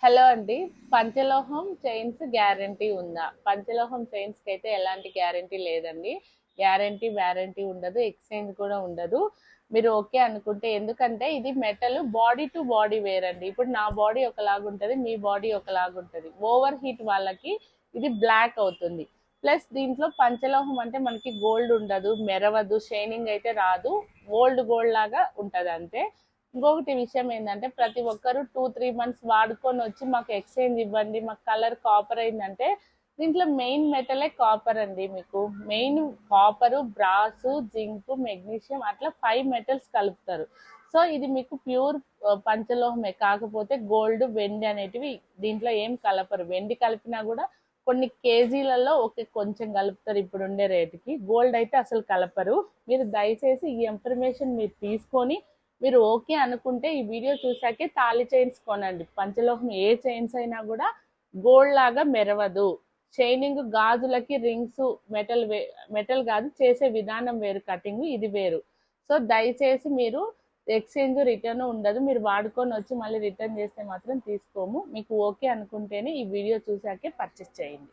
Hello అండి. పంచలోహం chains guarantee ఉందా? పంచలోహం చైన్స్‌కి అయితే ఎలాంటి గ్యారంటీ లేదండి. గ్యారంటీ, వారంటీ ఉండదు. ఎక్స్‌చేంజ్ కూడా ఉండదు. మీరు ఓకే అనుకుంటే ఎందుకంటే ఇది మెటల్ బాడీ టు బాడీ వేరండి. ఇప్పుడు నా బాడీ ఒకలాగుంటది. మీ బాడీ ఒకలాగుంటది. ఓవర్ హీట్ వాళ్ళకి ఇది బ్లాక్ అవుతుంది. ప్లస్ దీంట్లో పంచలోహం అంటే మనకి గోల్డ్ ఉండదు, మెరవదు, షైనింగ్ అయితే రాదు. గోల్డ్ లాగా ఉంటది అంతే. ఇంకొకటి విషయం ఏంటంటే ప్రతి ఒక్కరు 2-3 మంత్స్ వాడుకొని వచ్చి మాకు ఎక్స్చేంజ్ ఇవ్వండి, మాకు కలర్ కాపర్ అయిందంటే దీంట్లో మెయిన్ మెటలే కాపర్ అండి. మీకు మెయిన్ కాపరు, బ్రాసు, జింక్, మెగ్నీషియం అట్లా 5 మెటల్స్ కలుపుతారు. సో ఇది మీకు ప్యూర్ పంచలోహమే. కాకపోతే గోల్డ్, వెండి అనేటివి దీంట్లో ఏం కలపరు. వెండి కలిపినా కూడా కొన్ని కేజీలలో కొంచెం కలుపుతారు ఇప్పుడు ఉండే రేటుకి. గోల్డ్ అయితే అసలు కలపరు. మీరు దయచేసి ఈ ఇన్ఫర్మేషన్ మీరు తీసుకొని మీరు ఓకే అనుకుంటే ఈ వీడియో చూసాకే తాళి చైన్స్ కొనండి. పంచలోహం ఏ చైన్స్ అయినా కూడా గోల్డ్ లాగా మెరవదు. షైనింగ్ గాజులకి రింగ్స్ మెటల్ కాదు, చేసే విధానం వేరు, కటింగ్ ఇది వేరు. సో దయచేసి మీరు ఎక్స్చేంజ్ రిటర్న్ ఉండదు. మీరు వాడుకొని వచ్చి మళ్ళీ రిటర్న్ చేస్తే మాత్రం తీసుకోము. మీకు ఓకే అనుకుంటేనే ఈ వీడియో చూసాకే పర్చేస్ చేయండి.